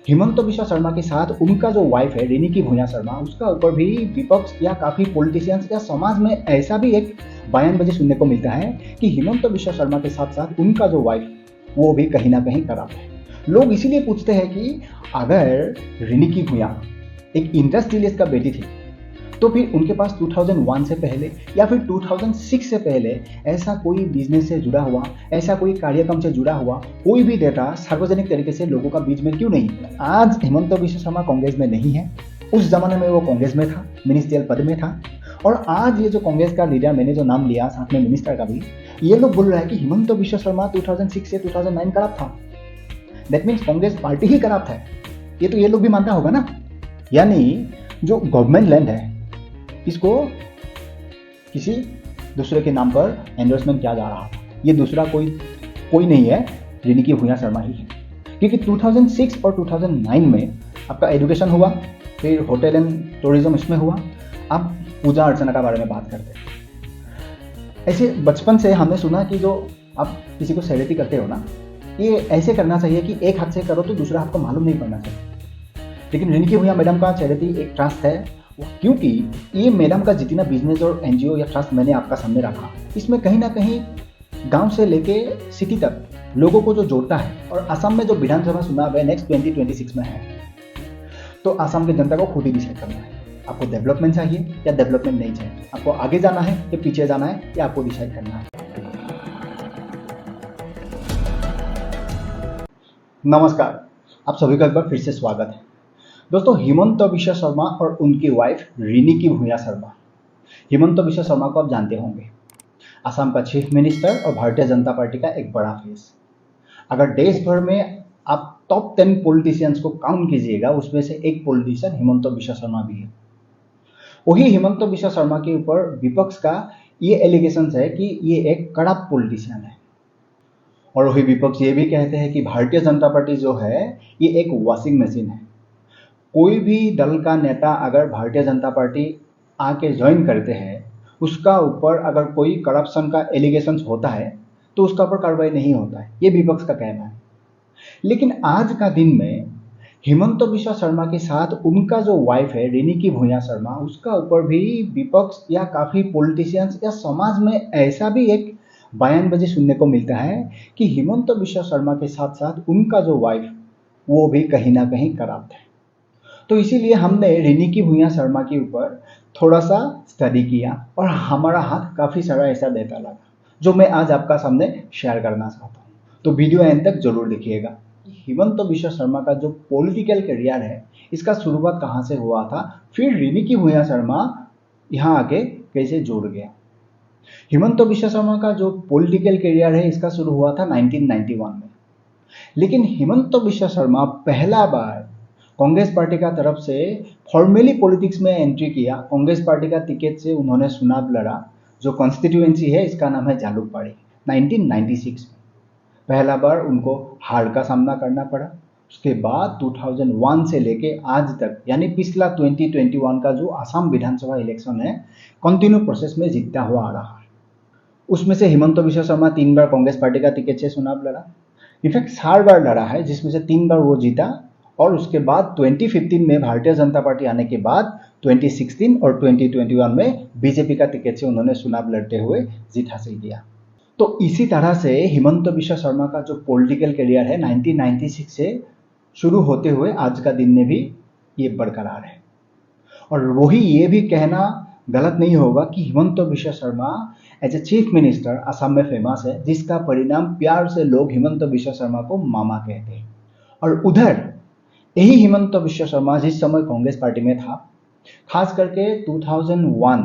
हिमंत बिश्वा शर्मा के साथ उनका जो वाइफ है रिनिकी भूया शर्मा, उसका ऊपर भी विपक्ष या काफ़ी पॉलिटिशियंस या समाज में ऐसा भी एक बयानबाजी सुनने को मिलता है कि हिमंत बिश्वा शर्मा के साथ साथ उनका जो वाइफ वो भी कहीं ना कहीं करप्ट है। लोग इसीलिए पूछते हैं कि अगर रिनिकी भूया एक इंडस्ट्रियलिस्ट का बेटी थी तो फिर उनके पास 2001 से पहले या फिर 2006 से पहले ऐसा कोई बिजनेस से जुड़ा हुआ, ऐसा कोई कार्यक्रम से जुड़ा हुआ कोई भी डेटा सार्वजनिक तरीके से लोगों का बीच में क्यों नहीं? आज हिमंत बिश्वा शर्मा कांग्रेस में नहीं है, उस जमाने में वो कांग्रेस में था, मिनिस्ट्रियल पद में था। और आज ये जो कांग्रेस का लीडर, मैंने जो नाम लिया साथ में मिनिस्टर का भी, ये लोग बोल रहे हैं कि हिमंत बिश्वा शर्मा 2006 से 2009 करप्ट था। That means Congress party he corrupt है। ये तो ये लोग भी मानता होगा ना। यानी जो गवर्नमेंट लैंड है इसको किसी दूसरे के नाम पर एंडोर्समेंट किया जा रहा था। ये दूसरा कोई नहीं है, रिनिकी भूया शर्मा ही है। क्योंकि 2006 और 2009 में आपका एजुकेशन हुआ, फिर होटल एंड टूरिज्म इसमें हुआ। आप पूजा अर्चना का बारे में बात करते हैं। ऐसे बचपन से हमने सुना कि जो आप किसी को चैरिटी करते हो ना, ये ऐसे करना चाहिए कि एक हाथ से करो तो दूसरा हाथ को मालूम नहीं पड़ना चाहिए। लेकिन रिनिकी भूया मैडम का चैरिटी एक ट्रस्ट है, क्योंकि ये मैडम का जितना बिजनेस और एनजीओ या ट्रस्ट मैंने आपका सामने रखा, इसमें कहीं ना कहीं गांव से लेके सिटी तक लोगों को जो जोड़ता है। और असम में जो विधानसभा चुनाव है नेक्स्ट 2026 में है, तो असम की जनता को खुद ही डिसाइड करना है, आपको डेवलपमेंट चाहिए या डेवलपमेंट नहीं चाहिए, आपको आगे जाना है या पीछे जाना है, या आपको डिसाइड करना है। नमस्कार, आप सभी का एक बार फिर से स्वागत है। दोस्तों, हिमंत बिश्वा शर्मा और उनकी वाइफ रिनिकी भूया शर्मा। हिमंत बिश्वा शर्मा को आप जानते होंगे, असम का चीफ मिनिस्टर और भारतीय जनता पार्टी का एक बड़ा फेस। अगर देश भर में आप टॉप 10 पॉलिटिशियंस को काउंट कीजिएगा, उसमें से एक पॉलिटिशियन हिमंत बिश्वा शर्मा भी है। वही हिमंत बिश्वा शर्मा के ऊपर विपक्ष का ये एलिगेशन है कि ये एक करप्ट पॉलिटिशियन है। और वही विपक्ष ये भी कहते हैं कि भारतीय जनता पार्टी जो है ये एक वॉशिंग मशीन है। कोई भी दल का नेता अगर भारतीय जनता पार्टी आके ज्वाइन करते हैं, उसका ऊपर अगर कोई करप्शन का एलिगेशन होता है तो उसका ऊपर कार्रवाई नहीं होता है, ये विपक्ष का कहना है। लेकिन आज का दिन में हिमंत बिश्वा शर्मा के साथ उनका जो वाइफ है रिनिकी भूया शर्मा, उसका ऊपर भी विपक्ष या काफ़ी पॉलिटिशियंस या समाज में ऐसा भी एक बयानबाजी सुनने को मिलता है कि हिमंत बिश्वा शर्मा के साथ साथ उनका जो वाइफ वो भी कहीं ना कहीं करप्ट है। तो इसीलिए हमने रिनिकी भूया शर्मा के ऊपर थोड़ा सा स्टडी किया और हमारा हाथ काफ़ी सारा ऐसा डेटा लगा जो मैं आज आपका सामने शेयर करना चाहता हूँ। तो वीडियो एंड तक जरूर देखिएगा। हिमंत बिश्वा शर्मा का जो पॉलिटिकल करियर है, इसका शुरुआत कहाँ से हुआ था, फिर रिनिकी भूया शर्मा यहाँ आके कैसे जुड़ गया। हिमंत बिश्वा शर्मा का जो पॉलिटिकल करियर है, इसका शुरू हुआ था 1991 में। लेकिन हिमंत बिश्वा शर्मा पहला बार कांग्रेस पार्टी का तरफ से फॉर्मली पॉलिटिक्स में एंट्री किया। कांग्रेस पार्टी का टिकट से उन्होंने चुनाव लड़ा। जो कॉन्स्टिट्यूएंसी है इसका नाम है जालुकबाड़ी। 1996 में पहला बार उनको हार का सामना करना पड़ा। उसके बाद 2001 से लेके आज तक, यानी पिछला 2021 का जो असम विधानसभा इलेक्शन है, कंटिन्यू प्रोसेस में जीतता हुआ आ रहा है। उसमें से हिमंत बिश्वा शर्मा 3 बार कांग्रेस पार्टी का टिकट से चुनाव लड़ा। इनफैक्ट 4 बार लड़ा है, जिसमें से 3 बार वो जीता। और उसके बाद 2015 में भारतीय जनता पार्टी आने के बाद 2016 और 2021 में बीजेपी का टिकट से उन्होंने चुनाव लड़ते हुए जीत हासिल किया। तो इसी तरह से हिमंत बिश्वा शर्मा का जो पॉलिटिकल करियर है 1996 से शुरू होते हुए आज का दिन में भी ये बरकरार है। और वही ये भी कहना गलत नहीं होगा कि Himanta Biswa Sarma as a chief minister Assam में फेमस है, जिसका परिणाम प्यार से लोग हिमंत बिश्वा शर्मा को मामा कहते हैं। और उधर यही हिमंत बिश्वा शर्मा जिस समय कांग्रेस पार्टी में था, खास करके 2001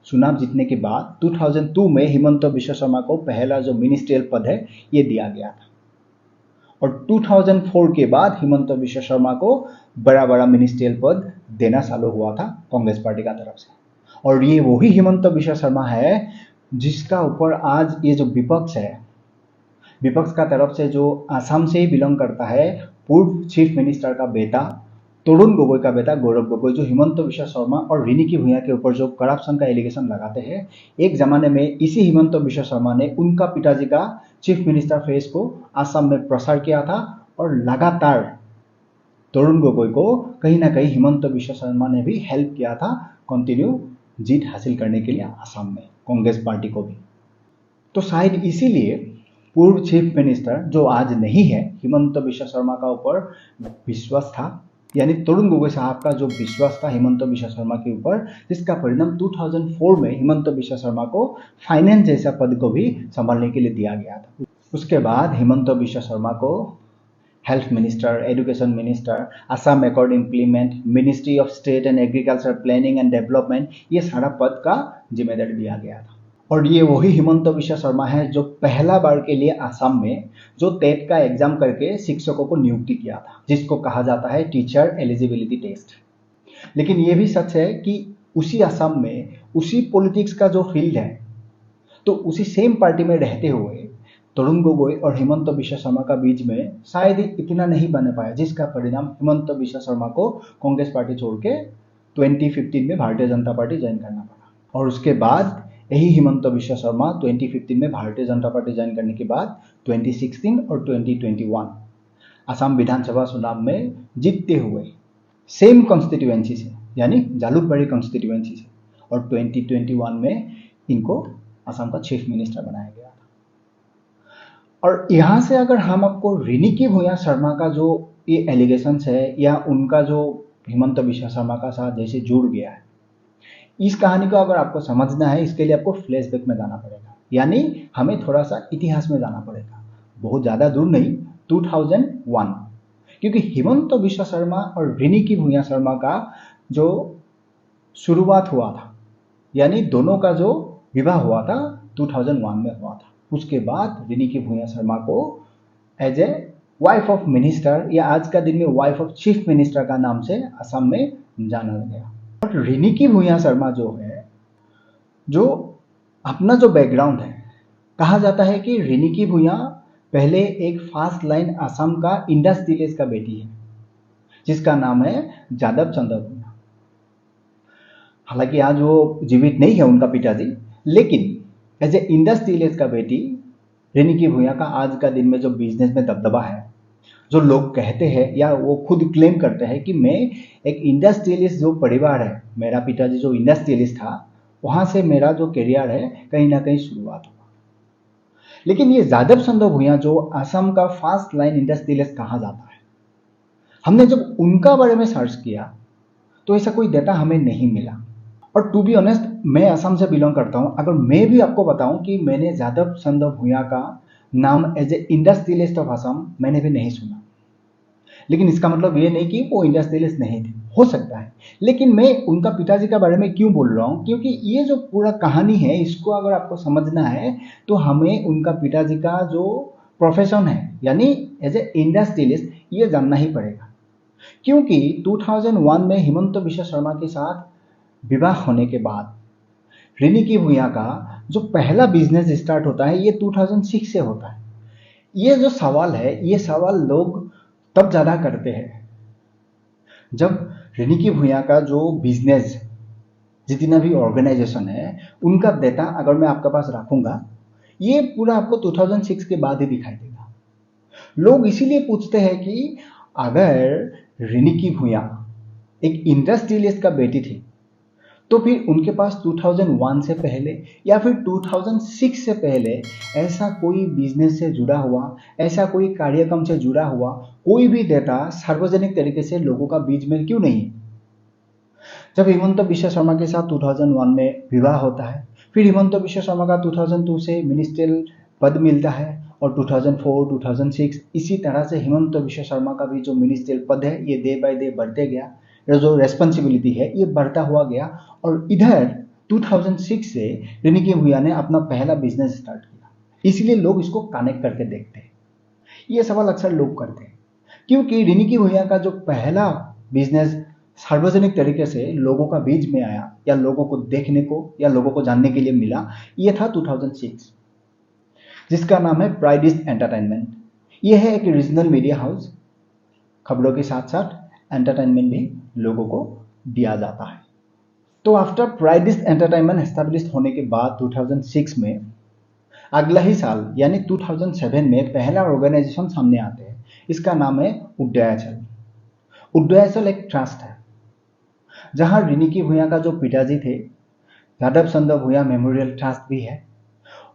चुनाव जीतने के बाद 2002 में हिमंत बिश्वा शर्मा को पहला जो मिनिस्ट्रियल पद है ये दिया गया था। और 2004 के बाद हिमंत बिश्वा शर्मा को बड़ा बड़ा मिनिस्ट्रियल पद देना चालू हुआ था कांग्रेस पार्टी का तरफ से। और ये वही हिमंत बिश्वा शर्मा है जिसका ऊपर आज ये जो विपक्ष है, विपक्ष का तरफ से जो असम से ही बिलोंग करता है, पूर्व चीफ मिनिस्टर का बेटा तरुण गोगोई का बेटा गौरव गोगोई, जो हिमंत बिश्वा शर्मा और रिनिकी भूया के ऊपर जो करप्शन का एलिगेशन लगाते हैं, एक जमाने में इसी हिमंत बिश्वा शर्मा ने उनका पिताजी का चीफ मिनिस्टर फेस को असम में प्रसार किया था। और लगातार तरुण गोगोई को कहीं ना कहीं हिमंत बिश्व शर्मा ने भी हेल्प किया था कंटिन्यू जीत हासिल करने के लिए असम में, कांग्रेस पार्टी को भी। तो शायद इसीलिए पूर्व चीफ मिनिस्टर जो आज नहीं है, हिमंत बिश्व शर्मा का ऊपर विश्वास था, यानी तरुण गोगोई साहब का जो विश्वास था हिमंत बिश्व शर्मा के ऊपर, जिसका परिणाम 2004 में हिमंत बिश्व शर्मा को फाइनेंस जैसा पद को भी संभालने के लिए दिया गया था। उसके बाद हिमंत बिश्व शर्मा को health minister, education minister, Assam accord implement, ministry of state and agriculture planning and development, ये सारा पद का जिम्मेदारी दिया गया था। और ये वही हिमंत बिश्व शर्मा है जो पहला बार के लिए असम में जो टेट का एग्जाम करके शिक्षकों को नियुक्ति किया था, जिसको कहा जाता है टीचर एलिजिबिलिटी टेस्ट। लेकिन ये भी सच है कि उसी असम में उसी पॉलिटिक्स का जो फील्ड है, तो उसी सेम पार्टी में रहते हुए तरुण गोगोई और हिमंत बिश्व शर्मा का बीच में शायद इतना नहीं बन पाया, जिसका परिणाम हिमंत बिश्व शर्मा को कांग्रेस पार्टी छोड़ के 2015 में भारतीय जनता पार्टी ज्वाइन करना पड़ा। और उसके बाद यही हिमंत बिश्व शर्मा 2015 में भारतीय जनता पार्टी ज्वाइन करने के बाद 2016 और 2021 असम विधानसभा चुनाव में जीतते हुए सेम कॉन्स्टिट्यूएंसी से, यानी जालुकबाड़ी कॉन्स्टिट्यूएंसी से, और 2021 में इनको असम का चीफ मिनिस्टर बनाया गया था। और यहाँ से अगर हम आपको रिनिकी भूया शर्मा का जो ये एलिगेशंस है या उनका जो हिमंत बिश्व शर्मा का साथ जैसे जुड़ गया है, इस कहानी को अगर आपको समझना है, इसके लिए आपको फ्लैशबैक में जाना पड़ेगा, यानी हमें थोड़ा सा इतिहास में जाना पड़ेगा, बहुत ज़्यादा दूर नहीं, 2001, क्योंकि हिमंत बिश्व शर्मा और रिनिकी भूया शर्मा का जो शुरुआत हुआ था, यानी दोनों का जो विवाह हुआ था 2001 में हुआ था। उसके बाद रिनिकी भूया शर्मा को as a wife of minister या आज का दिन में वाइफ ऑफ चीफ मिनिस्टर का नाम से असम में जाना गया। और रिनिकी भूया शर्मा जो है, जो अपना जो बैकग्राउंड है, कहा जाता है कि रिनिकी भूया पहले एक फास्ट लाइन असम का इंडस विलेज का बेटी है, जिसका नाम है जादव चंद्र भूया। हालांकि आज वो जीवित नहीं है उनका पिताजी, लेकिन एज ए इंडस विलेज का बेटी रिनिकी भूया का आज का दिन में जो बिजनेस में दबदबा है, जो लोग कहते हैं या वो खुद क्लेम करते हैं कि मैं एक इंडस्ट्रियलिस्ट जो परिवार है, मेरा पिताजी जो इंडस्ट्रियलिस्ट था, वहां से मेरा जो करियर है कहीं ना कहीं शुरुआत हुआ। लेकिन ये जादव चंद्र भूया जो असम का फास्ट लाइन इंडस्ट्रियलिस्ट कहा जाता है, हमने जब उनका बारे में सर्च किया तो ऐसा कोई डेटा हमें नहीं मिला। और टू बी ऑनेस्ट, मैं असम से बिलोंग करता हूं, अगर मैं भी आपको बताऊं कि मैंने जादव चंद्र भूया का नाम as a industrialist of Assam मैंने भी नहीं सुना। लेकिन इसका मतलब ये नहीं कि वो इंडस्ट्रियलिस्ट नहीं थे, हो सकता है। लेकिन मैं उनका पिताजी के बारे में क्यों बोल रहा हूँ, क्योंकि ये जो पूरा कहानी है, इसको अगर आपको समझना है तो हमें उनका पिताजी का जो प्रोफेशन है, यानी एज ए इंडस्ट्रियलिस्ट, ये जानना ही पड़ेगा। क्योंकि 2001 में हिमंत बिश्व शर्मा के साथ विवाह होने के बाद रिनिकी भूया का जो पहला बिजनेस स्टार्ट होता है, ये 2006 से होता है। ये जो सवाल है, ये सवाल लोग तब ज़्यादा करते हैं जब रिनिकी भूया का जो बिजनेस, जितना भी ऑर्गेनाइजेशन है, उनका डेटा अगर मैं आपके पास रखूंगा, ये पूरा आपको 2006 के बाद ही दिखाई देगा। लोग इसीलिए पूछते हैं कि अगर रिनिकी भूया एक इंडस्ट्रियलिस्ट का बेटी थी, तो फिर उनके पास 2001 से पहले या फिर 2006 से पहले ऐसा कोई बिजनेस से जुड़ा हुआ, ऐसा कोई कार्यक्रम से जुड़ा हुआ कोई भी डेटा सार्वजनिक तरीके से लोगों का बीच में क्यों नहीं? जब हिमंत बिश्व शर्मा के साथ 2001 में विवाह होता है, फिर हिमंत बिश्व शर्मा का 2002 से मिनिस्ट्रियल पद मिलता है, और 2004, 2006 इसी तरह से हिमंत बिश्व शर्मा का भी जो मिनिस्ट्रियल पद है, ये डे बाय डे बढ़ते गया, जो रेस्पॉन्सिबिलिटी है ये बढ़ता हुआ गया। और इधर 2006 से रिनिकी भूया ने अपना पहला बिजनेस स्टार्ट किया, इसलिए लोग इसको कनेक्ट करके देखते हैं। ये सवाल अक्सर लोग करते हैं, क्योंकि रिनिकी भूया का जो पहला बिजनेस सार्वजनिक तरीके से लोगों का बीच में आया, या लोगों को देखने को या लोगों को जानने के लिए मिला, ये था 2006, जिसका नाम है प्राइडिस्ट एंटरटेनमेंट। यह है एक रीजनल मीडिया हाउस, खबरों के साथ साथ एंटरटेनमेंट भी लोगों को दिया जाता है। तो आफ्टर प्राइडिस्ट एंटरटेनमेंट एस्टेब्लिश होने के बाद 2006 में अगला ही साल यानी 2007 में पहला ऑर्गेनाइजेशन सामने आते हैं, इसका नाम है उदयाचल। उड्डयसल एक ट्रस्ट है जहां रिनिकी भूया का जो पिताजी थे यादव चंद्र भूया मेमोरियल ट्रस्ट भी है,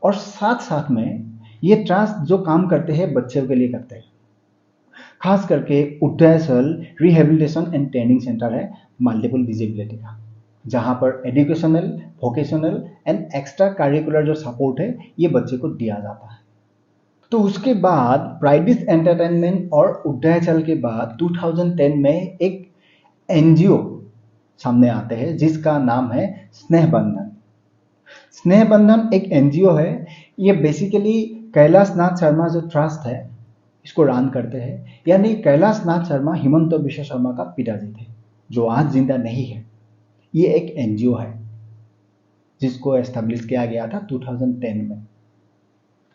और साथ साथ में ये ट्रस्ट जो काम करते हैं बच्चों के लिए करते हैं। खास करके उड्डयसल रिहेबिलिटेशन एंड ट्रेनिंग सेंटर है मल्टीपल डिजेबिलिटी का, जहां पर educational, vocational and extra curricular जो सपोर्ट है ये बच्चे को दिया जाता है। तो उसके बाद प्राइडिस एंटरटेनमेंट और उड्डयसल के बाद 2010 में एक एनजीओ सामने आते हैं जिसका नाम है स्नेह बंधन। स्नेह बंधन एक एनजीओ है, ये बेसिकली कैलाश नाथ शर्मा जो ट्रस्ट है इसको रन करते हैं। यानी कैलाश नाथ शर्मा हिमंत बिश्व शर्मा का पिताजी थे जो आज जिंदा नहीं है। ये एक एनजीओ है जिसको एस्टेब्लिश किया गया था 2010 में।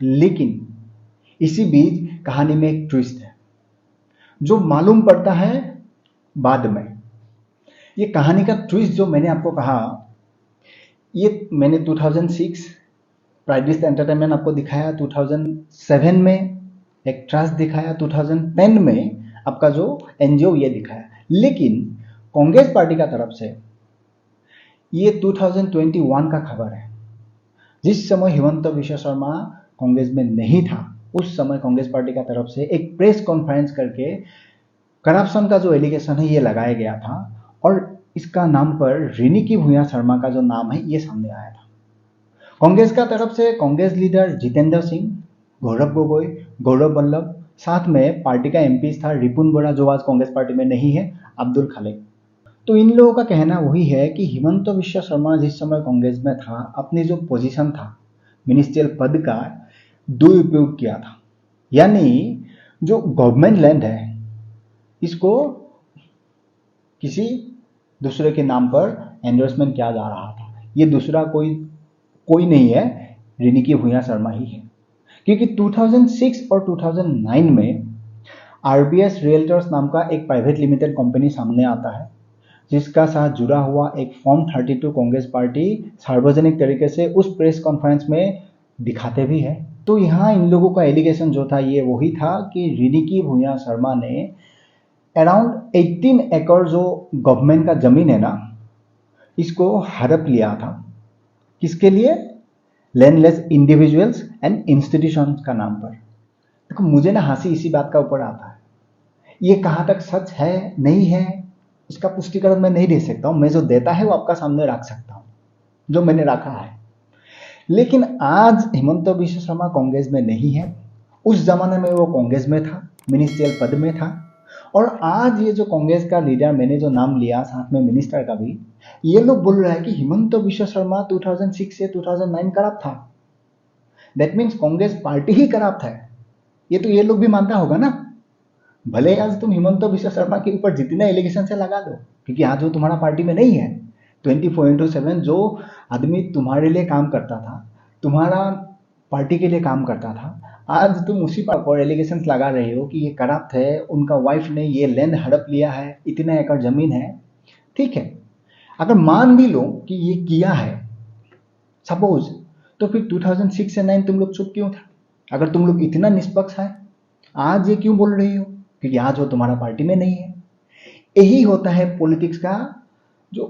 लेकिन इसी बीच कहानी में एक ट्विस्ट है जो मालूम पड़ता है बाद में। ये कहानी का ट्विस्ट जो मैंने आपको कहा, ये मैंने 2006 प्राइडिस एंटरटेनमेंट आपको दिखाया, 2007 में एक ट्रस्ट दिखाया, 2010 में आपका जो एनजीओ ये दिखाया। लेकिन कांग्रेस पार्टी का तरफ से ये 2021 का खबर है। जिस समय हिमंत बिश्व शर्मा कांग्रेस में नहीं था उस समय कांग्रेस पार्टी का तरफ से एक प्रेस कॉन्फ्रेंस करके करप्शन का जो एलिगेशन है ये लगाया गया था, और इसका नाम पर रिनिकी भूया शर्मा का जो नाम है ये सामने आया था। कांग्रेस का तरफ से कांग्रेस लीडर जितेंद्र सिंह, गौरव गोगोई, गौरव वल्लभ, साथ में पार्टी का एमपी था रिपुन बोरा जो आज कांग्रेस पार्टी में नहीं है, अब्दुल खालिक। तो इन लोगों का कहना वही है कि हिमंत बिश्व शर्मा जिस समय कांग्रेस में था अपनी जो पोजीशन था मिनिस्ट्रियल पद का दुरुपयोग किया था। यानी जो गवर्नमेंट लैंड है इसको किसी दूसरे के नाम पर एंडोर्समेंट किया जा रहा था। ये दूसरा कोई नहीं है, रिनिकी भूया शर्मा ही है। क्योंकि 2006 और 2009 में आरबीएस रियल्टर्स नाम का एक प्राइवेट लिमिटेड कंपनी सामने आता है जिसका साथ जुड़ा हुआ एक फॉर्म 32 कांग्रेस पार्टी सार्वजनिक तरीके से उस प्रेस कॉन्फ्रेंस में दिखाते भी है। तो यहाँ इन लोगों का एलिगेशन जो था ये वही था कि रिनिकी भूया शर्मा ने अराउंड 18 एकड़ जो गवर्नमेंट का जमीन है ना इसको हड़प लिया था। किसके लिए? लैंडलेस इंडिविजुअल्स एंड इंस्टीट्यूशंस का नाम पर। देखो मुझे ना हंसी इसी बात का ऊपर आता है, ये कहाँ तक सच है नहीं है इसका पुष्टिकरण मैं नहीं दे सकता हूँ। मैं जो देता है वो आपका सामने रख सकता हूँ जो मैंने रखा है। लेकिन आज हिमंत बिश्व शर्मा कांग्रेस में नहीं है, उस जमाने में वो कांग्रेस में था, मिनिस्ट्रियल पद में था। और आज ये जो कांग्रेस का लीडर मैंने जो नाम लिया साथ में मिनिस्टर का भी, ये लोग बोल रहा है कि हिमंत बिश्व शर्मा 2006 से 2009 करप्ट था। That means Congress party he corrupt है। ये तो ये लोग भी मानता होगा ना। भले आज तुम हिमंत बिश्व शर्मा के ऊपर जितना एलिगेशन से लगा दो, क्योंकि आज वो तुम्हारा पार्टी में नहीं है। 24/7 जो आदमी तुम्हारे लिए काम करता था, तुम्हारा पार्टी के लिए काम करता था, आज तुम उसी पर एलिगेशन लगा रहे हो कि ये करप्ट है, उनका वाइफ ने ये लैंड हड़प लिया है, इतने एकड़ जमीन है। ठीक है, अगर मान भी लो कि ये किया है सपोज, तो फिर 2006 से 9 तुम लोग चुप क्यों था? अगर तुम लोग इतना निष्पक्ष है आज ये क्यों बोल रही हो? क्योंकि आज वो तुम्हारा पार्टी में नहीं है। यही होता है पॉलिटिक्स का जो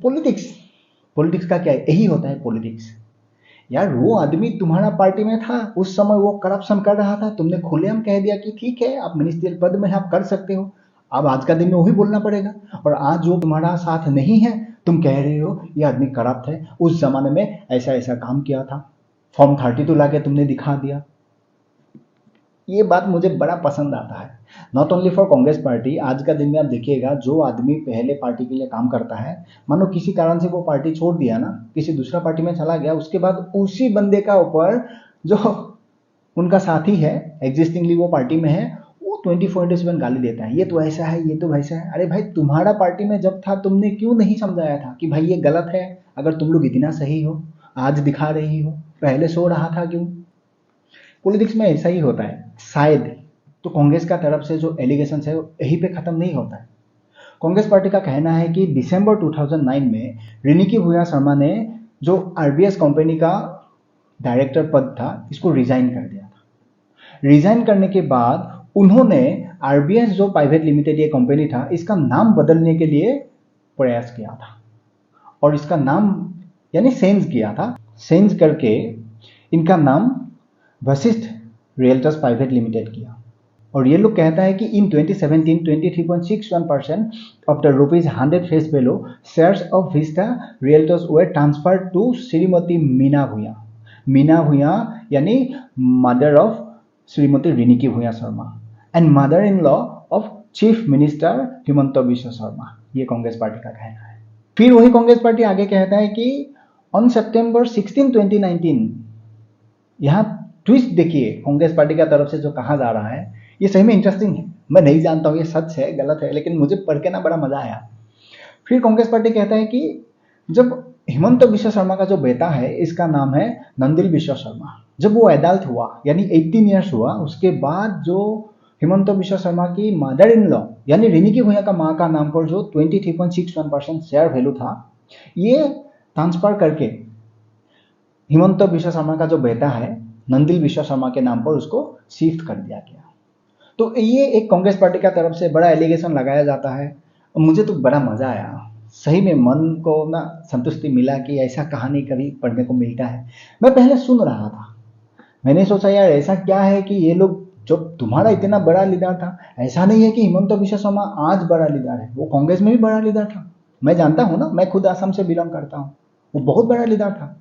पॉलिटिक्स का क्या है, यही होता है पॉलिटिक्स। यार वो आदमी तुम्हारा पार्टी में था, उस समय वो करप्शन कर रहा था, तुमने खुलेआम कह दिया कि ठीक है आप मिनिस्ट्रियल पद में आप कर सकते हो। अब आज का दिन में वही बोलना पड़ेगा। और आज जो तुम्हारा साथ नहीं है तुम कह रहे हो ये आदमी करप्ट है, उस जमाने में ऐसा ऐसा काम किया था, फॉर्म 32 लाके तुमने दिखा दिया। ये बात मुझे बड़ा पसंद आता है, not only for Congress party. आज का दिन में आप देखिएगा जो आदमी पहले पार्टी के लिए काम करता है, मानो किसी कारण से वो पार्टी छोड़ दिया ना, किसी दूसरा पार्टी में चला गया, उसके बाद उसी बंदे का ऊपर जो उनका साथी है एग्जिस्टिंगली वो पार्टी में है, वो 24/7 गाली देता है, ये तो ऐसा है, ये तो वैसा है। अरे भाई तुम्हारा पार्टी में जब था तुमने क्यों नहीं समझाया था कि भाई ये गलत है? अगर तुम लोग इतना सही हो, आज दिखा रही हो, पहले सो रहा था क्यों? पॉलिटिक्स में ऐसा ही होता है शायद। तो कांग्रेस का तरफ से जो एलिगेशन है यहीं पे खत्म नहीं होता है। कांग्रेस पार्टी का कहना है कि दिसंबर 2009 में रिनिकी भूया शर्मा ने जो आरबीएस कंपनी का डायरेक्टर पद था इसको रिजाइन कर दिया था। रिजाइन करने के बाद उन्होंने RBS जो प्राइवेट लिमिटेड ये कंपनी था, इसका नाम बदलने के लिए प्रयास किया था और इसका नाम यानी चेंज किया था। चेंज करके इनका नाम वशिष्ठ रियल्टर्स प्राइवेट लिमिटेड किया। और ये लोग कहता है कि in 2017 23.61% of the ₹100 face value shares of Vista Realtors were transferred to Shrimati Mina Bhuyan. Mina Bhuyan यानी mother of Shrimati Riniki Bhuyan Sarma and mother in law of chief minister Himanta Biswa Sarma. ये कांग्रेस पार्टी का कहना है। फिर वही कांग्रेस पार्टी आगे कहता है कि ऑन सितंबर 16 2019, यहां ट्विस्ट देखिए कांग्रेस पार्टी का तरफ से जो कहा जा रहा है, ये सही में इंटरेस्टिंग है। मैं नहीं जानता हूं ये सच है गलत है, लेकिन मुझे पढ़ के ना बड़ा मजा आया। फिर कांग्रेस पार्टी कहता है कि जब हिमंत बिश्व शर्मा का जो बेटा है, इसका नाम है नंदिल बिश्व शर्मा, जब वो एडल्ट हुआ यानी 18 ईयर्स हुआ, उसके बाद जो हिमंत बिश्व शर्मा की मदर इन लॉ यानी रिनिकी भूया का मां का नाम पर जो 23.61% शेयर वैल्यू था, ये ट्रांसफर करके हिमंत बिश्व शर्मा का जो बेटा है नंदिल बिश्व शर्मा के नाम पर उसको शिफ्ट कर दिया गया। तो ये एक कांग्रेस पार्टी का तरफ से बड़ा एलिगेशन लगाया जाता है। मुझे तो बड़ा मजा आया, सही में मन को ना संतुष्टि मिला कि ऐसा कहानी कभी पढ़ने को मिलता है। मैं पहले सुन रहा था, मैंने सोचा यार ऐसा क्या है कि ये लोग, जो तुम्हारा इतना बड़ा लीडर था, ऐसा नहीं है कि हिमंत बिश्व शर्मा आज बड़ा लीडर है, वो कांग्रेस में भी बड़ा लीडर था। मैं जानता हूं ना, मैं खुद असम से बिलोंग करता हूं, वो बहुत बड़ा लीडर था।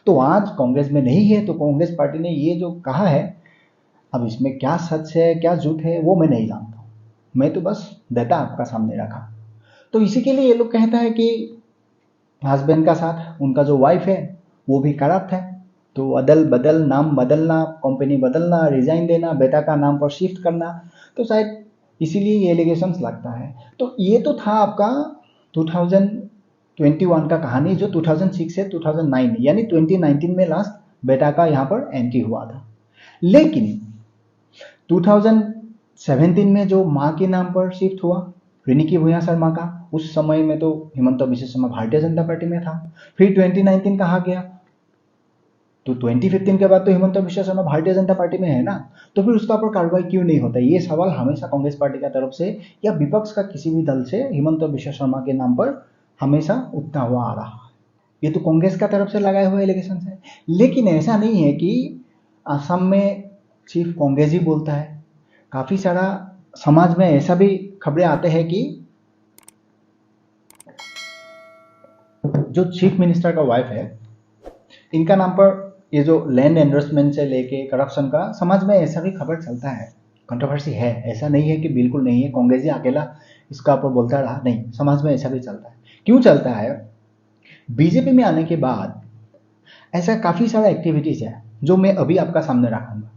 तो आज कांग्रेस में नहीं है, तो कांग्रेस पार्टी ने ये जो कहा है, अब इसमें क्या सच है क्या झूठ है वो मैं नहीं जानता हूं, मैं तो बस डाटा आपका सामने रखा। तो इसी के लिए ये लोग कहता है कि हस्बैंड का साथ उनका जो वाइफ है वो भी करप्ट है, तो अदल बदल नाम बदलना, कंपनी बदलना, रिजाइन देना, बेटा का नाम पर शिफ्ट करना, तो शायद इसीलिए ये एलिगेशंस लगता है। तो ये तो था आपका 2021 का कहानी, जो 2006 से 2009 यानी 2019 में लास्ट बेटा का यहाँ पर एंट्री हुआ था। लेकिन 2017 में जो मां के नाम पर शिफ्ट हुआ रिनिकी भूया शर्मा का, उस समय में तो हिमंत बिश्व शर्मा भारतीय जनता पार्टी में था। फिर 2019 कहा गया, तो 2015 के बाद तो हिमंत बिश्व शर्मा भारतीय जनता पार्टी में है ना, तो फिर उसका पर कार्रवाई क्यों नहीं होता? ये सवाल हमेशा कांग्रेस पार्टी की तरफ से या विपक्ष का किसी भी दल से हिमंत बिश्व शर्मा के नाम पर हमेशा उठता हुआ आ रहा है। ये तो कांग्रेस का तरफ से लगाए हुए एलिगेशन है। लेकिन ऐसा नहीं है कि असम में सिर्फ कांग्रेस ही बोलता है, काफी सारा समाज में ऐसा भी खबरें आते हैं कि जो चीफ मिनिस्टर का वाइफ है, इनका नाम पर ये जो लैंड एंडोर्समेंट से लेके करप्शन का समाज में ऐसा भी खबर चलता है, कंट्रोवर्सी है। ऐसा नहीं है कि बिल्कुल नहीं है, कांग्रेस ही अकेला इसका ऊपर बोलता रहा, नहीं, समाज में ऐसा भी चलता है। क्यों चलता है? बीजेपी में आने के बाद ऐसा काफी सारा एक्टिविटीज है जो मैं अभी आपका सामने रखूंगा।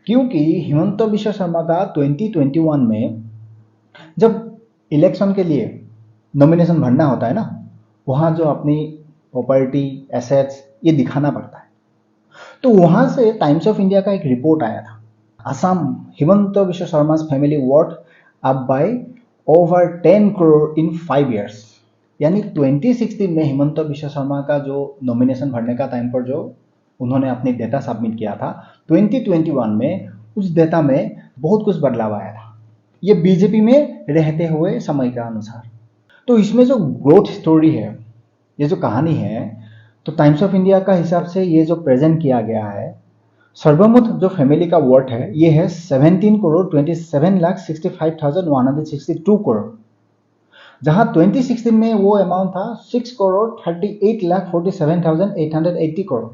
क्योंकि हिमंत बिश्व शर्मा का 2021 में जब इलेक्शन के लिए नॉमिनेशन भरना होता है ना, वहां जो अपनी प्रॉपर्टी एसेट्स ये दिखाना पड़ता है, तो वहां से टाइम्स ऑफ इंडिया का एक रिपोर्ट आया था, Assam Himanta Biswa Sharma's family worth up by over 10 crore in 5 years। यानी 2016 में हिमंत बिश्व शर्मा का जो नॉमिनेशन भरने का टाइम पर जो उन्होंने अपनी डेटा सबमिट किया था, 2021 में उस डेटा में बहुत कुछ बदलाव आया था, ये बीजेपी में रहते हुए समय के अनुसार। तो इसमें जो ग्रोथ स्टोरी है, ये जो कहानी है, तो टाइम्स ऑफ इंडिया का हिसाब से ये जो प्रेजेंट किया गया है, सर्वमुठ जो फैमिली का वर्थ है ये है 17 करोड़ 27,65,162 करोड़, जहां 2016 में वो अमाउंट था 6 करोड़ 38,47,880 करोड़।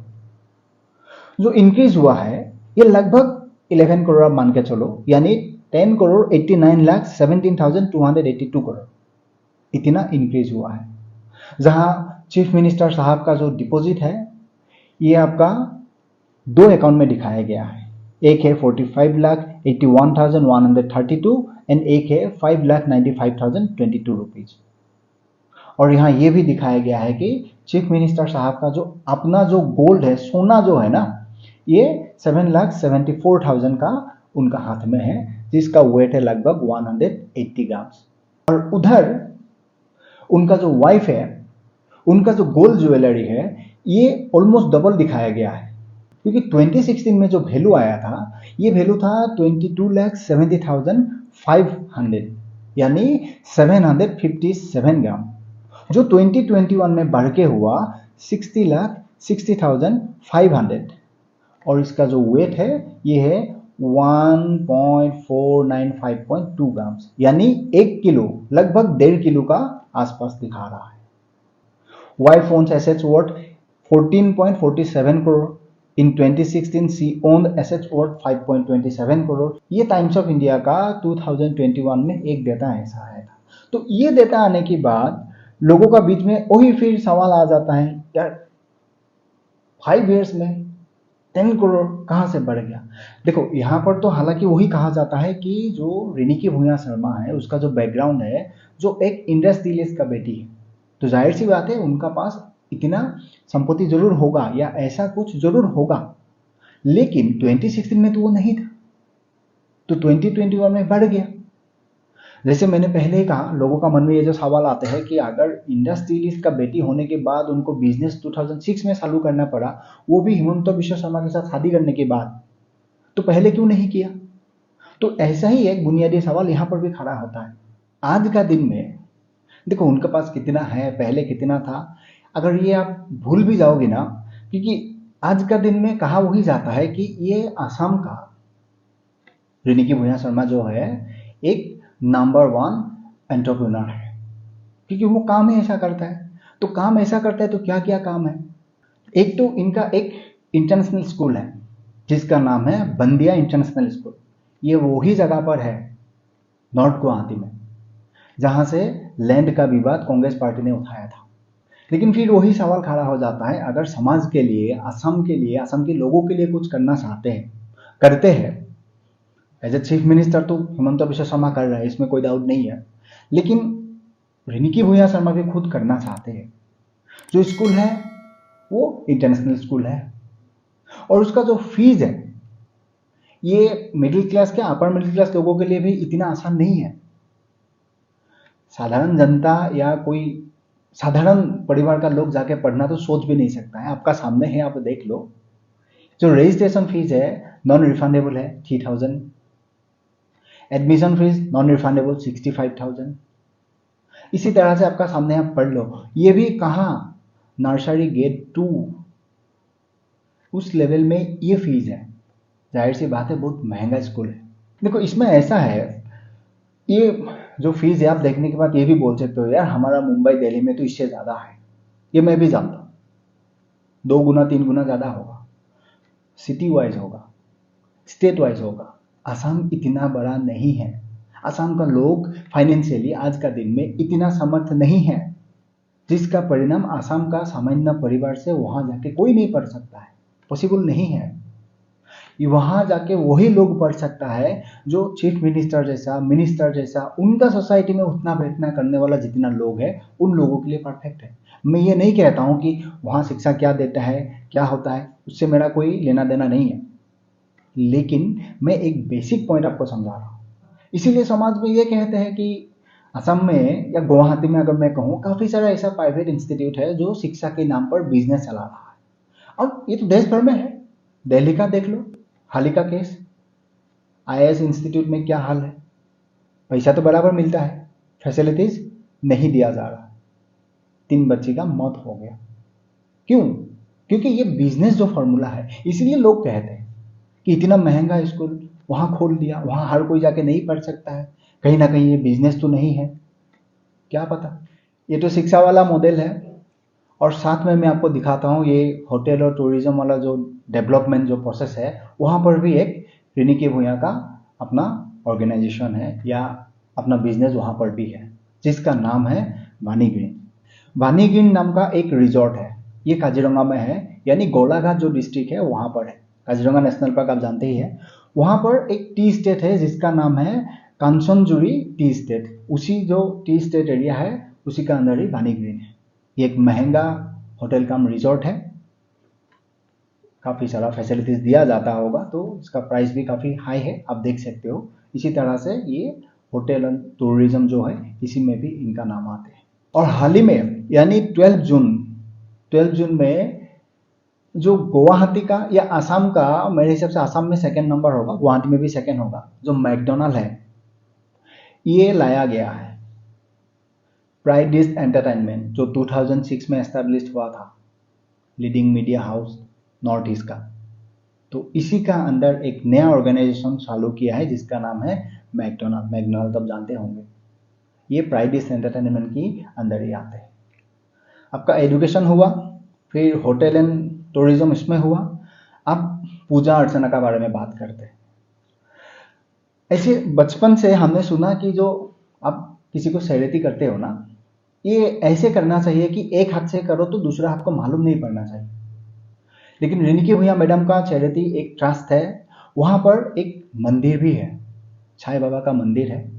जो इंक्रीज हुआ है ये लगभग 11 करोड़ मान के चलो, यानी 10 करोड़ 89,17,282 करोड़, इतना इंक्रीज हुआ है। जहां चीफ मिनिस्टर साहब का जो डिपॉजिट है ये आपका 2 अकाउंट में दिखाया गया है, एक है 45,81,132 एंड एक है 5,95,022 रुपीज। और यहाँ ये भी दिखाया गया है कि चीफ मिनिस्टर साहब का जो अपना जो गोल्ड है, सोना जो है ना, ये 7,74,000 का उनका हाथ में है, जिसका वेट है लगभग 180 ग्राम्स। और उधर उनका जो वाइफ है, उनका जो गोल्ड ज्वेलरी है ये ऑलमोस्ट डबल दिखाया गया है, क्योंकि 2016 में जो वैल्यू आया था, ये वैल्यू था 22,70,500, यानी 757 ग्राम, जो 2021 में बढ़ के हुआ 60,60,500। और इसका जो वेट है ये है 1.495.2 ग्राम, यानी 1 किलो, लगभग 1.5 किलो का आसपास दिखा रहा है। Wife owns assets worth 14.47 crore. In 2016 she owned assets worth 5.27 crore. ये टाइम्स ऑफ इंडिया का 2021 में एक डेटा ऐसा आया था। तो ये डेटा आने के बाद लोगों का बीच में वही फिर सवाल आ जाता है, यार 5 इयर्स में 10 करोड़ कहाँ से बढ़ गया। देखो यहाँ पर तो हालांकि वही कहा जाता है कि जो रिनिकी भूया शर्मा है उसका जो बैकग्राउंड है, जो एक इंडस डीलर्स का बेटी है, तो जाहिर सी बात है उनका पास इतना संपत्ति जरूर होगा या ऐसा कुछ जरूर होगा। लेकिन 2016 में तो वो नहीं था, तो 2021 में बढ़ गया। जैसे मैंने पहले ही कहा, लोगों का मन में ये जो सवाल आता है कि अगर इंडस्ट्रियलिस्ट का बेटी होने के बाद उनको बिजनेस 2006 में चालू करना पड़ा, वो भी हिमंत बिश्व शर्मा के साथ शादी करने के बाद, तो पहले क्यों नहीं किया। तो ऐसा ही एक बुनियादी सवाल यहाँ पर भी खड़ा होता है। आज का दिन में देखो उनके पास कितना है, पहले कितना था, अगर ये आप भूल भी जाओगे ना, क्योंकि आज का दिन में कहा वही जाता है कि ये आसाम का रिनिकी भूया शर्मा जो है एक नंबर 1 एंटरप्रेन्योर है, क्योंकि वो काम ही ऐसा करता है। तो काम ऐसा करता है तो क्या क्या काम है। एक तो इनका एक इंटरनेशनल स्कूल है जिसका नाम है बंदिया इंटरनेशनल स्कूल। ये वही जगह पर है नॉर्थ गुवाहाटी में जहां से लैंड का विवाद कांग्रेस पार्टी ने उठाया था। लेकिन फिर वही सवाल खड़ा हो जाता है, अगर समाज के लिए, असम के लोगों के लिए कुछ करना चाहते हैं, करते हैं, एज ए चीफ मिनिस्टर तो हिमंत बिश्व शर्मा कर रहे हैं, इसमें कोई डाउट नहीं है, लेकिन रिनिकी भूया शर्मा भी खुद करना चाहते हैं। जो स्कूल है वो इंटरनेशनल स्कूल है और उसका जो फीस है ये मिडिल क्लास के, अपर मिडिल क्लास लोगों के लिए भी इतना आसान नहीं है। साधारण जनता या कोई साधारण परिवार का लोग जाके पढ़ना तो सोच भी नहीं सकता है। आपका सामने है, आप देख लो। जो रजिस्ट्रेशन फीस है नॉन रिफंडेबल है 3,000, एडमिशन फीस नॉन रिफंडेबल 65,000। इसी तरह से आपका सामने आप पढ़ लो, ये भी कहाँ, नर्सरी गेट 2 उस लेवल में ये फीस है। जाहिर सी बात है बहुत महंगा स्कूल है। देखो इसमें ऐसा है, ये जो फीस है आप देखने के बाद ये भी बोल सकते हो यार हमारा मुंबई दिल्ली में तो इससे ज़्यादा है। ये मैं भी जानता हूँ, 2 गुना 3 गुना ज़्यादा होगा, सिटी वाइज होगा, स्टेट वाइज होगा। असम इतना बड़ा नहीं है। असम का लोग फाइनेंशियली आज का दिन में इतना समर्थ नहीं है, जिसका परिणाम असम का सामान्य परिवार से वहां जाके कोई नहीं पढ़ सकता है, पॉसिबल नहीं है। वहां जाके वही लोग पढ़ सकता है जो चीफ मिनिस्टर जैसा उनका सोसाइटी में उठना बैठना करने वाला जितना लोग है, उन लोगों के लिए परफेक्ट है। मैं ये नहीं कहता हूं कि वहां शिक्षा क्या देता है, क्या होता है, उससे मेरा कोई लेना देना नहीं है, लेकिन मैं एक बेसिक पॉइंट आपको समझा रहा हूँ। इसीलिए समाज में ये कहते हैं कि असम में या गुवाहाटी में अगर मैं कहूँ, काफी सारा ऐसा प्राइवेट इंस्टीट्यूट है जो शिक्षा के नाम पर बिजनेस चला रहा है। और ये तो देश भर में है, दिल्ली का देख लो, हाल ही का केस, IIS इंस्टीट्यूट में क्या हाल है। पैसा तो बराबर मिलता है, फैसिलिटीज नहीं दिया जा रहा, 3 बच्ची का मौत हो गया। क्यों? क्योंकि ये बिजनेस जो फॉर्मूला है, इसीलिए लोग कहते हैं कि इतना महंगा स्कूल वहां खोल दिया, वहां हर कोई जाके नहीं पढ़ सकता है, कहीं ना कहीं ये बिजनेस तो नहीं है, क्या पता। ये तो शिक्षा वाला मॉडल है। और साथ में मैं आपको दिखाता हूँ ये होटल और टूरिज्म वाला जो डेवलपमेंट जो प्रोसेस है, वहाँ पर भी एक रिनिकी भूया का अपना ऑर्गेनाइजेशन है या अपना बिजनेस वहाँ पर भी है, जिसका नाम है वानी ग्रीन। वानी ग्रीन नाम का एक रिजॉर्ट है, ये काजीरंगा में है, यानी गोलाघाट जो डिस्ट्रिक्ट है वहाँ पर है। काजीरंगा नेशनल पार्क आप जानते ही है। वहाँ पर एक टी स्टेट है जिसका नाम है कांचनजुरी टी स्टेट। उसी जो टी स्टेट एरिया है उसी का अंदर ही वानी ग्रीन है। ये एक महंगा होटल कम रिजॉर्ट है, काफ़ी सारा फैसिलिटीज दिया जाता होगा, तो इसका प्राइस भी काफ़ी हाई है, आप देख सकते हो। इसी तरह से ये होटल एंड टूरिज्म जो है इसी में भी इनका नाम आते हैं। और हाल ही में यानी 12 जून में जो गुवाहाटी का या आसाम का, मेरे हिसाब से आसाम में सेकंड नंबर होगा, गुवाहाटी में भी सेकंड होगा, जो मैकडोनल्ड है, ये लाया गया है। प्राइड डिश एंटरटेनमेंट जो 2006 में एस्टैब्लिश हुआ था, leading media house north east का, तो इसी का अंदर एक नया ऑर्गेनाइजेशन चालू किया है जिसका नाम है मैकडोनल्ड। मैकडोनल्ड तब जानते होंगे, ये प्राइड डिश एंटरटेनमेंट की अंदर ही आते हैं। आपका एजुकेशन हुआ, फिर होटल एंड टूरिज्म इसमें हुआ। अब पूजा अर्चना का बारे में बात करते हैं। ऐसे बचपन से हमने सुना कि जो आप किसी को चैरिटी करते हो ना, ये ऐसे करना चाहिए कि एक हाथ से करो तो दूसरा हाथ को मालूम नहीं पड़ना चाहिए। लेकिन रिनिकी भैया मैडम का चैरिटी एक ट्रस्ट है, वहां पर एक मंदिर भी है, साईं बाबा का मंदिर है।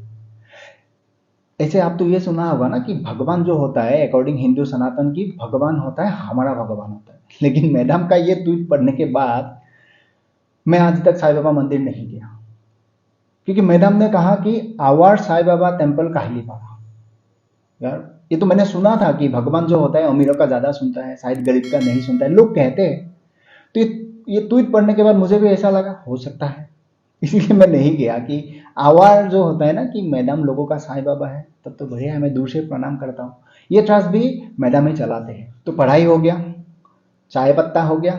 ऐसे आप तो ये सुना होगा ना कि भगवान जो होता है, अकॉर्डिंग हिंदू सनातन की, भगवान होता है हमारा भगवान होता है। लेकिन मैडम का ये ट्वीट पढ़ने के बाद मैं आज तक साईं बाबा मंदिर नहीं गया, क्योंकि मैडम ने कहा कि आवर साईं बाबा टेम्पल काहिलीपाड़ा। यार ये तो मैंने सुना था कि भगवान जो होता है अमीरों का ज्यादा सुनता है, शायद गरीब का नहीं सुनता है, लोग कहते हैं। तो ये ट्वीट पढ़ने के बाद मुझे भी ऐसा लगा हो सकता है, इसीलिए मैं नहीं गया। कि आवार जो होता है ना कि मैडम लोगों का साईं बाबा है, तब तो बढ़िया है, मैं दूर से प्रणाम करता हूँ। ये ट्रस्ट भी मैडम ही चलाते हैं। तो पढ़ाई हो गया, चाय पत्ता हो गया,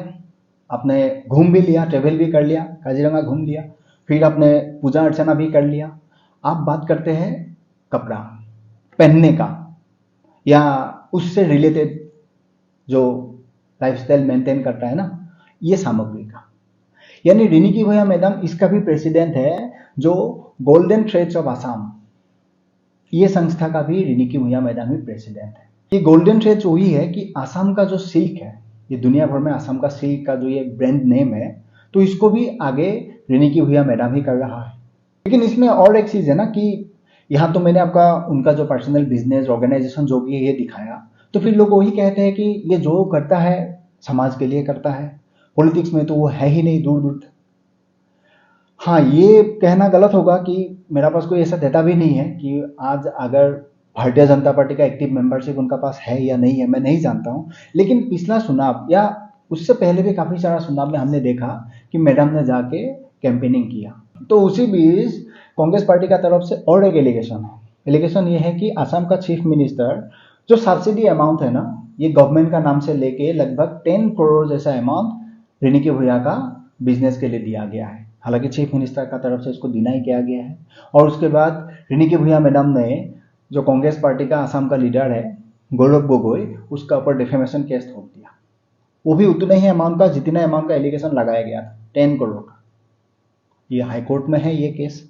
आपने घूम भी लिया, ट्रेवल भी कर लिया, काजीरंगा घूम लिया, फिर आपने पूजा अर्चना भी कर लिया। आप बात करते हैं कपड़ा पहनने का या उससे रिलेटेड जो लाइफस्टाइल मेंटेन करता है ना, ये सामग्री का। यानी रिनिकी भैया मैडम इसका भी प्रेसिडेंट है, जो गोल्डन थ्रेड्स ऑफ आसाम, ये संस्था का भी रिनिकी भैया मैडम ही प्रेसिडेंट है। ये गोल्डन थ्रेड्स वही है कि आसाम का जो सिल्क है, ये दुनिया भर में आसाम का सिल्क का जो ये ब्रांड नेम है, तो इसको भी आगे रिनिकी भैया मैडम ही कर रहा है। लेकिन इसमें और एक चीज है ना कि यहाँ तो मैंने आपका उनका जो पर्सनल बिजनेस ऑर्गेनाइजेशन जो भी है ये दिखाया, तो फिर लोग वही कहते हैं कि ये जो करता है समाज के लिए करता है, पॉलिटिक्स में तो वो है ही नहीं दूर दूर तक। हाँ, ये कहना गलत होगा कि मेरा पास कोई ऐसा डेटा भी नहीं है कि आज अगर भारतीय जनता पार्टी का एक्टिव मेंबरशिप उनका पास है या नहीं है, मैं नहीं जानता हूँ। लेकिन पिछला चुनाव या उससे पहले भी काफी सारा चुनाव में हमने देखा कि मैडम ने जाके कैंपेनिंग किया। तो उसी बीच कांग्रेस पार्टी का तरफ से और एक एलिगेशन है। एलिगेशन ये है कि आसाम का चीफ मिनिस्टर जो सब्सिडी अमाउंट है ना, ये गवर्नमेंट का नाम से लेके लगभग 10 करोड़ जैसा अमाउंट रिनिकी भैया का बिजनेस के लिए दिया गया है। हालांकि चीफ मिनिस्टर का तरफ से इसको डिनाई किया गया है। और उसके बाद रिनिकी भैया मैडम ने जो कांग्रेस पार्टी का आसाम का लीडर है गौरव गोगोई, उसका ऊपर डिफेमेशन केस ठोक दिया। वो भी उतने ही अमाउंट का जितना अमाउंट का एलिगेशन लगाया गया था, 10 करोड़ का। ये हाईकोर्ट में है ये केस।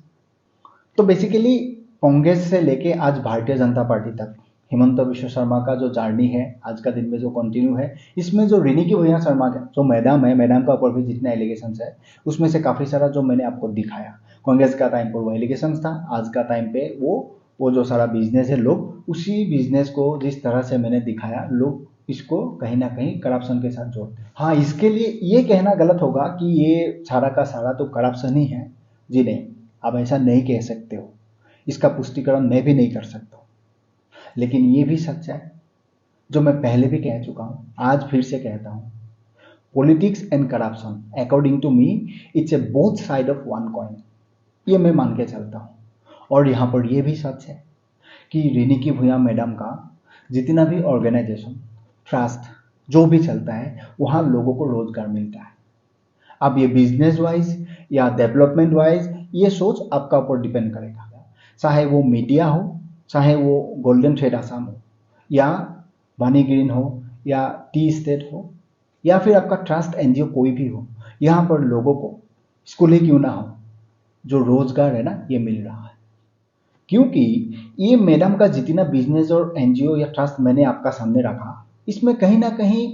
तो बेसिकली कांग्रेस से लेके आज भारतीय जनता पार्टी तक हिमंत बिश्व शर्मा का जो जर्नी है आज का दिन में जो कंटिन्यू है, इसमें जो रिनिकी भैया शर्मा का जो मैडम है, मैडम का ऊपर भी जितने एलिगेशन है उसमें से काफी सारा जो मैंने आपको दिखाया, कांग्रेस का टाइम पर वो एलिगेशन था, आज का टाइम पे वो जो सारा बिजनेस है, लोग उसी बिजनेस को जिस तरह से मैंने दिखाया, लोग इसको कहीं ना कहीं करप्शन के साथ जोड़ते हैं। हाँ, इसके लिए ये कहना गलत होगा कि ये सारा का सारा तो करप्शन ही है। जी नहीं, आप ऐसा नहीं कह सकते हो, इसका पुष्टिकरण मैं भी नहीं कर सकता। लेकिन ये भी सच है जो मैं पहले भी कह चुका हूं, आज फिर से कहता हूं, politics and corruption according to me it's a both side of one coin, ये मैं मान के चलता हूं। और यहां पर यह भी सच है कि रिनिकी भैया मैडम का जितना भी ऑर्गेनाइजेशन ट्रस्ट जो भी चलता है, वहां लोगों को रोजगार मिलता है। अब ये बिजनेस वाइज या डेवलपमेंट वाइज ये सोच आपका ऊपर डिपेंड करेगा। चाहे वो मीडिया हो, चाहे वो गोल्डन थ्रेड आसाम हो, या वानी ग्रीन हो, या टी स्टेट हो, या फिर आपका ट्रस्ट एनजीओ कोई भी हो, यहाँ पर लोगों को स्कूल ही क्यों ना हो, जो रोजगार है ना ये मिल रहा है। क्योंकि ये मैडम का जितना बिजनेस और एनजीओ या ट्रस्ट मैंने आपका सामने रखा, इसमें कहीं ना कहीं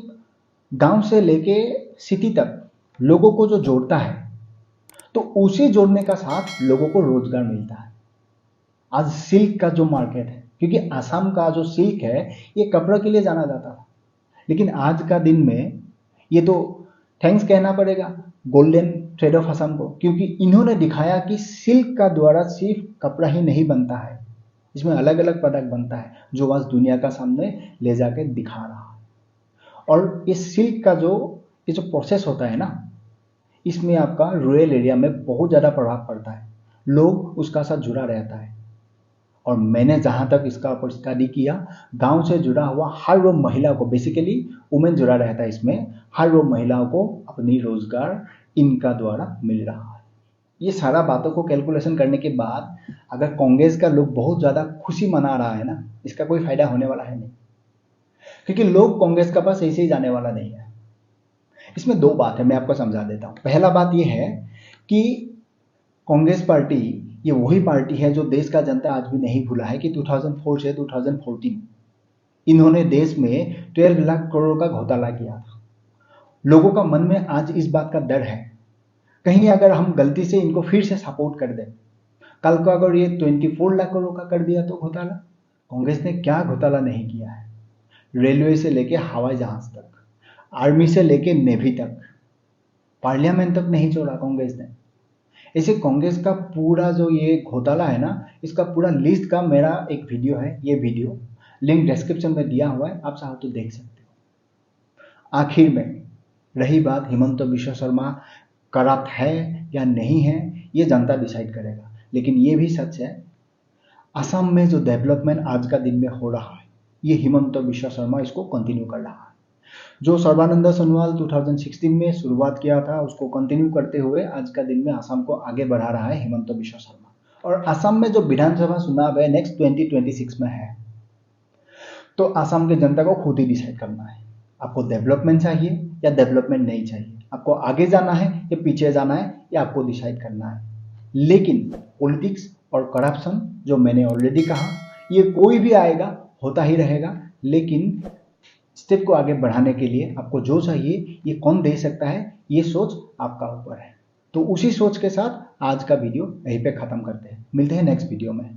गांव से लेके सिटी तक लोगों को जो जोड़ता है, तो उसी जोड़ने का साथ लोगों को रोजगार मिलता है। आज सिल्क का जो मार्केट है, क्योंकि आसाम का जो सिल्क है ये कपड़ा के लिए जाना जाता था, लेकिन आज का दिन में ये तो थैंक्स कहना पड़ेगा गोल्डन थ्रेड ऑफ असम को, क्योंकि इन्होंने दिखाया कि सिल्क का द्वारा सिर्फ कपड़ा ही नहीं बनता है, इसमें अलग अलग प्रोडक्ट बनता है जो आज दुनिया का सामने ले जाके दिखा रहा है। और इस सिल्क का जो ये जो प्रोसेस होता है ना, इसमें आपका रूरल एरिया में बहुत ज़्यादा प्रभाव पड़ता है, लोग उसका साथ जुड़ा रहता है। और मैंने जहाँ तक इसका ऊपर स्टडी किया, गांव से जुड़ा हुआ हर वो महिला को, बेसिकली वुमेन जुड़ा रहता है इसमें, हर वो महिलाओं को अपनी रोजगार इनका द्वारा मिल रहा है। ये सारा बातों को कैलकुलेशन करने के बाद अगर कांग्रेस का लोग बहुत ज़्यादा खुशी मना रहा है ना, इसका कोई फायदा होने वाला है नहीं, क्योंकि लोग कांग्रेस का पास ऐसे ही जाने वाला नहीं है। इसमें दो बात है, मैं आपको समझा देता हूँ। पहला बात यह है कि कांग्रेस पार्टी ये वही पार्टी है जो देश का जनता आज भी नहीं भूला है कि 2004 से 2014 इन्होंने देश में 12 लाख करोड़ का घोटाला किया था। लोगों का मन में आज इस बात का डर है, कहीं अगर हम गलती से इनको फिर से सपोर्ट कर दें, कल को अगर ये 24 लाख करोड़ का कर दिया तो घोटाला। कांग्रेस ने क्या घोटाला नहीं किया है, रेलवे से लेके हवाई जहाज तक, आर्मी से लेके नेवी तक, पार्लियामेंट तक नहीं छोड़ा कांग्रेस ने। ऐसे कांग्रेस का पूरा जो ये घोटाला है ना, इसका पूरा लिस्ट का मेरा एक वीडियो है, ये वीडियो लिंक डिस्क्रिप्शन में दिया हुआ है, आप चाहो तो देख सकते हो। आखिर में रही बात हिमंत बिश्व शर्मा करप्ट है या नहीं है, ये जनता डिसाइड करेगा। लेकिन ये भी सच है, असम में जो डेवलपमेंट आज का दिन में हो रहा है, ये हिमंत बिश्व शर्मा इसको कंटिन्यू कर रहा है। जो सर्बानंद सोनोवाल 2016 में शुरुआत किया था, उसको कंटिन्यू करते हुए आज का दिन में असम को आगे बढ़ा रहा है हिमंत बिश्व शर्मा। और असम में जो विधानसभा चुनाव है नेक्स्ट 2026 में है, तो असम के जनता को खुद ही डिसाइड करना है, आपको डेवलपमेंट चाहिए या डेवलपमेंट नहीं चाहिए, आपको आगे जाना है या पीछे जाना है, या आपको डिसाइड करना है। लेकिन पॉलिटिक्स और करप्शन, जो मैंने ऑलरेडी कहा, ये कोई भी आएगा, होता ही रहेगा। लेकिन स्टेप को आगे बढ़ाने के लिए आपको जो चाहिए ये कौन दे सकता है, ये सोच आपका ऊपर है। तो उसी सोच के साथ आज का वीडियो यहीं पे खत्म करते हैं। मिलते हैं नेक्स्ट वीडियो में।